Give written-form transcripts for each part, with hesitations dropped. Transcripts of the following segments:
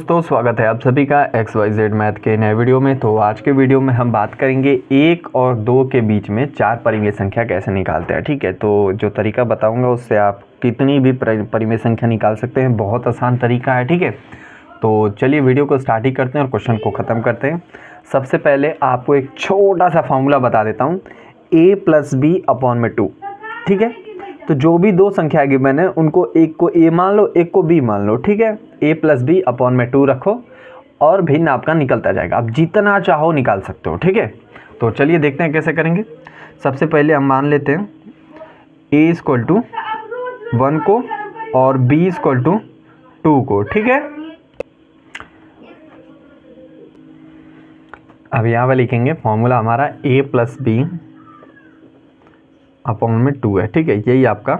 दोस्तों, स्वागत है आप सभी का XYZ मैथ के नए वीडियो में। तो आज के वीडियो में हम बात करेंगे 1 और 2 के बीच में 4 परिमेय संख्या कैसे निकालते हैं। ठीक है, तो जो तरीका बताऊंगा उससे आप कितनी भी परिमेय संख्या निकाल सकते हैं। बहुत आसान तरीका है। ठीक है, तो चलिए वीडियो को स्टार्ट ही करते हैं और क्वेश्चन को ख़त्म करते हैं। सबसे पहले आपको एक छोटा सा फॉर्मूला बता देता हूँ, a+b/2। ठीक है, तो जो भी दो संख्या गिवन है उनको एक को a मान लो, एक को b मान लो। ठीक है, a+b/2 रखो और भिन्न आपका निकलता जाएगा। आप जितना चाहो निकाल सकते हो। ठीक है, तो चलिए देखते हैं कैसे करेंगे। सबसे पहले हम मान लेते हैं a = 1 को और b = 2 को। ठीक है, अब यहाँ पे लिखेंगे फॉर्मूला हमारा a+b/2 है। ठीक है, यही आपका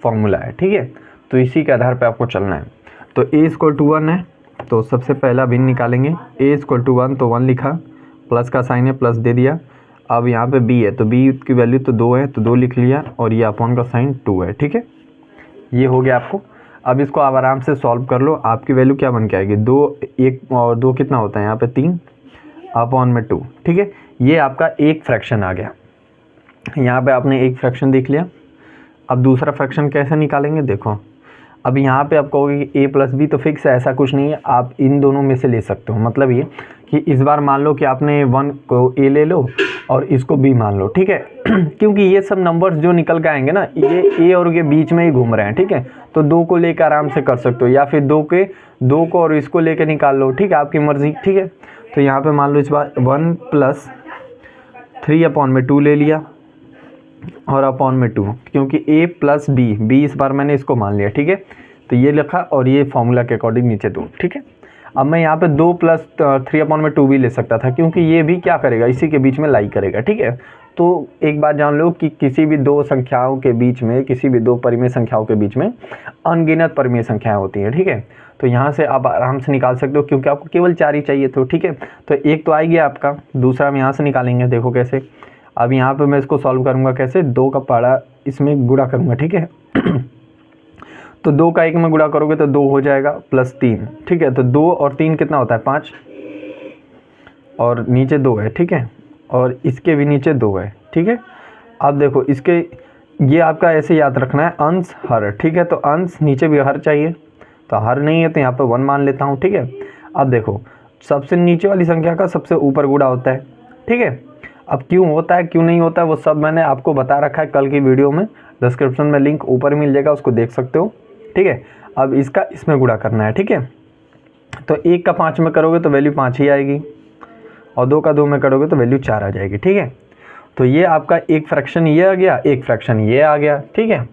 फॉर्मूला है। ठीक है, तो इसी के आधार पे आपको चलना है। तो a = 1 है, तो सबसे पहला भिन्न निकालेंगे। a = 1 तो 1 लिखा, प्लस का साइन है, प्लस दे दिया। अब यहाँ पे b है तो b की वैल्यू तो 2 है तो 2 लिख लिया और ये अपॉन का साइन 2 है। ठीक है, ये हो गया आपको। अब इसको आप आराम से सॉल्व कर लो। आपकी वैल्यू क्या बन के आएगी, 2, 1 और 2 कितना होता है यहाँ पे 3/2। ठीक है, ये आपका एक फ्रैक्शन आ गया। यहाँ पे आपने एक फ्रैक्शन देख लिया। अब दूसरा फ्रैक्शन कैसे निकालेंगे, देखो। अब यहाँ पे आप कहोगे कि a+b तो फिक्स है, ऐसा कुछ नहीं है, आप इन दोनों में से ले सकते हो। मतलब ये कि इस बार मान लो कि आपने 1 को a ले लो और इसको b मान लो। ठीक है, क्योंकि ये सब नंबर्स जो निकल के आएंगे ना, ये a और के बीच में ही घूम रहे हैं। ठीक है, तो 2 को लेकर आराम से कर सकते हो, या फिर 2 को और इसको लेकर निकाल लो। ठीक है, आपकी मर्जी। ठीक है, तो यहाँ पर मान लो इस बार 1 + 3/2 ले लिया और अपॉन में 2, क्योंकि a+b इस बार मैंने इसको मान लिया। ठीक है, तो ये लिखा और ये फॉर्मूला के अकॉर्डिंग नीचे 2। ठीक है, अब मैं यहाँ पे 2 + 3/2 भी ले सकता था, क्योंकि ये भी क्या करेगा, इसी के बीच में लाई करेगा। ठीक है, तो एक बात जान लो कि किसी भी दो संख्याओं के बीच में, किसी भी दो परिमेय संख्याओं के बीच में अनगिनत परिमेय संख्याएं होती हैं। ठीक है, तो यहाँ से आप आराम से निकाल सकते हो, क्योंकि आपको केवल 4 ही चाहिए। तो ठीक है, तो एक तो आ गया आपका, दूसरा हम यहाँ से निकालेंगे। देखो कैसे। अब यहाँ पे मैं इसको सॉल्व करूँगा कैसे, 2 का पहाड़ा इसमें गुणा करूँगा। ठीक है, तो 2 का 1 में गुणा करोगे तो 2 हो जाएगा, +3। ठीक है, तो 2 और 3 कितना होता है 5, और नीचे 2 है। ठीक है, और इसके भी नीचे 2 है। ठीक है, अब देखो इसके, ये आपका ऐसे याद रखना है, अंश हर। ठीक है, तो अंश नीचे भी हर चाहिए, तो हर नहीं है तो यहाँ पे 1 मान लेता हूँ। ठीक है, अब देखो सबसे नीचे वाली संख्या का सबसे ऊपर गुणा होता है। ठीक है, अब क्यों होता है क्यों नहीं होता है वो सब मैंने आपको बता रखा है कल की वीडियो में। डिस्क्रिप्शन में लिंक ऊपर मिल जाएगा, उसको देख सकते हो। ठीक है, अब इसका इसमें गुणा करना है। ठीक है, तो 1 का 5 में करोगे तो वैल्यू 5 ही आएगी, और 2 का 2 में करोगे तो वैल्यू 4 आ जाएगी। ठीक है, तो ये आपका एक फ्रैक्शन ये आ गया, एक फ्रैक्शन ये आ गया। ठीक है,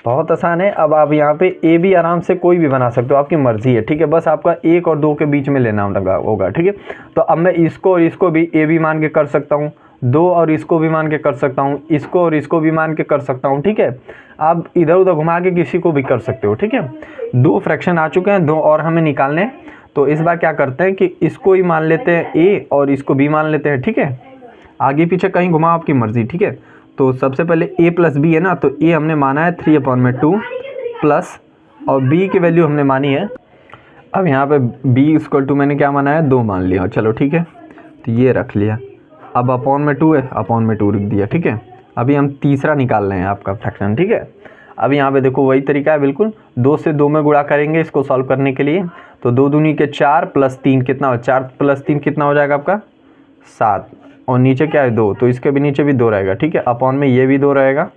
बहुत आसान है। अब आप यहाँ पे ए भी आराम से कोई भी बना सकते हो, आपकी मर्जी है। ठीक है, बस आपका 1 और 2 के बीच में लेना होगा। ठीक है, तो अब मैं इसको और इसको भी ए भी मान के कर सकता हूँ, 2 और इसको भी मान के कर सकता हूँ, इसको और इसको भी मान के कर सकता हूँ। ठीक है, आप इधर उधर घुमा के किसी को भी कर सकते हो। ठीक है, 2 फ्रैक्शन आ चुके हैं, 2 और हमें निकालने हैं। तो इस बार क्या करते हैं कि इसको ही मान लेते हैं ए और इसको बी मान लेते हैं। ठीक है, आगे पीछे कहीं घुमा, आपकी मर्जी। ठीक है, तो सबसे पहले a+b है ना, तो a हमने माना है 3/2 प्लस, और b की वैल्यू हमने मानी है। अब यहाँ पे b = मैंने क्या माना है, 2 मान लिया। चलो ठीक है, तो ये रख लिया। अब अपॉन में 2 है, अपॉन में 2 रख दिया। ठीक है, अभी हम तीसरा निकाल रहे हैं आपका फ्रैक्शन। ठीक है, अब यहाँ पे देखो वही तरीका है बिल्कुल, 2 से 2 में गुणा करेंगे इसको सॉल्व करने के लिए। तो 2 दूनी के 4 + 3 कितना हो, 4 + 3 कितना हो जाएगा आपका 7, और नीचे क्या है 2, तो इसके भी नीचे भी 2 रहेगा। ठीक है, अपॉन में ये भी 2 रहेगा।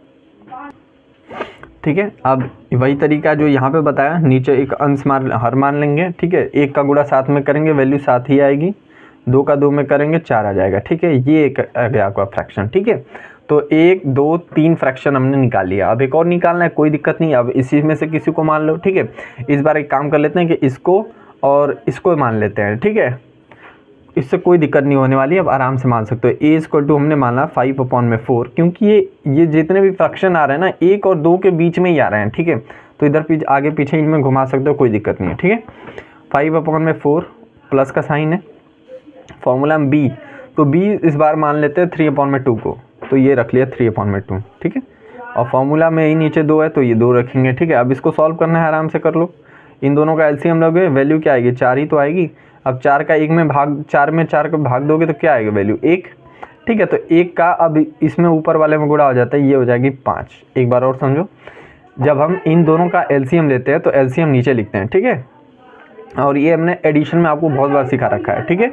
ठीक है, अब वही तरीका जो यहाँ पे बताया, नीचे एक अंश हर मान लेंगे। ठीक है, 1 का गुणा 7 में करेंगे, वैल्यू 7 ही आएगी, 2 का 2 में करेंगे 4 आ जाएगा। ठीक है, ये एक आ गया आपका फ्रैक्शन। ठीक है, तो 1 2 3 फ्रैक्शन हमने निकाल लिया। अब एक और निकालना है, कोई दिक्कत नहीं, अब इसी में से किसी को मान लो। ठीक है, इस बार एक काम कर लेते हैं कि इसको और इसको मान लेते हैं। ठीक है, इससे कोई दिक्कत नहीं होने वाली, अब आराम से मान सकते हो। a = हमने माना 5/4, क्योंकि ये जितने भी फ्रैक्शन आ रहे हैं ना 1 और 2 के बीच में ही आ रहे हैं। ठीक है, तो इधर पीछे आगे पीछे इनमें घुमा सकते हो, कोई दिक्कत नहीं है। ठीक है, 5/4 प्लस का साइन है, फॉर्मूला में b, तो b इस बार मान लेते हैं 3/2 को, तो ये रख लिया 3/2। ठीक है, और फॉर्मूला में ही नीचे 2 है तो ये 2 रखेंगे। ठीक है, अब इसको सॉल्व करना है, आराम से कर लो। इन दोनों का एलसीएम लोगे वैल्यू क्या आएगी, 4 ही तो आएगी। अब 4 का 1 में भाग, 4 में 4 को भाग दोगे तो क्या आएगा वैल्यू 1, ठीक है। तो 1 का अब इसमें ऊपर वाले में गुणा हो जाता है, ये हो जाएगी 5। एक बार और समझो, जब हम इन दोनों का एलसीएम लेते हैं तो एलसीएम नीचे लिखते हैं, ठीक है। और ये हमने एडिशन में आपको बहुत बार सिखा रखा है, ठीक है।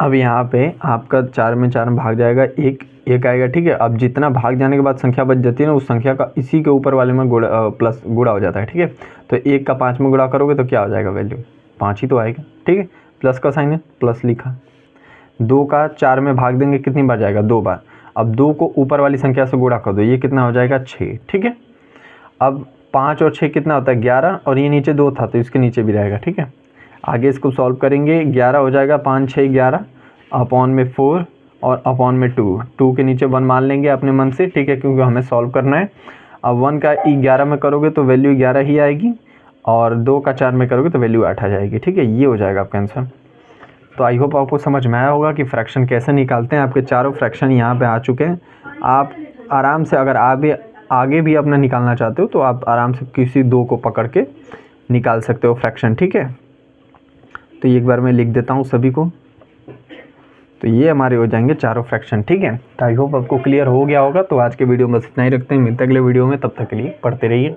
अब यहाँ पे आपका 4 में 4 भाग जाएगा, एक आएगा, ठीक है। अब जितना भाग जाने के बाद संख्या बच जाती है ना, उस संख्या का इसी के ऊपर वाले में प्लस गुणा हो जाता है, ठीक है। तो 1 का 5 में गुणा करोगे तो क्या हो जाएगा वैल्यू 5 ही तो आएगा, ठीक है। प्लस का साइन है, प्लस लिखा। 2 का 4 में भाग देंगे कितनी बार जाएगा, 2 बार। अब 2 को ऊपर वाली संख्या से गुणा कर दो, ये कितना हो जाएगा 6, ठीक है। अब 5 और 6 कितना होता है 11, और ये नीचे 2 था तो इसके नीचे भी रहेगा, ठीक है। आगे इसको सॉल्व करेंगे, 11 हो जाएगा, 5 6 11 अपॉन में 4 और अपॉन में 2 के नीचे 1 मान लेंगे अपने मन से, ठीक है, क्योंकि हमें सॉल्व करना है। अब 1 का 11 में करोगे तो वैल्यू 11 ही आएगी, और 2 का 4 में करोगे तो वैल्यू 8 आ जाएगी, ठीक है। ये हो जाएगा आपका आंसर। तो आई होप आपको समझ में आया होगा कि फ्रैक्शन कैसे निकालते हैं। आपके चारों फ्रैक्शन यहाँ पे आ चुके हैं। आप आराम से, अगर आप आगे भी अपना निकालना चाहते हो तो आप आराम से किसी 2 को पकड़ के निकाल सकते हो फ्रैक्शन, ठीक है। तो एक बार मैं लिख देता हूँ सभी को, तो ये हमारे हो जाएंगे चारों फ्रैक्शन, ठीक है। तो आई होप आपको क्लियर हो गया होगा। तो आज के वीडियो में बस इतना ही रखते हैं, मिलते हैं अगले वीडियो में, तब तक के लिए पढ़ते रहिए।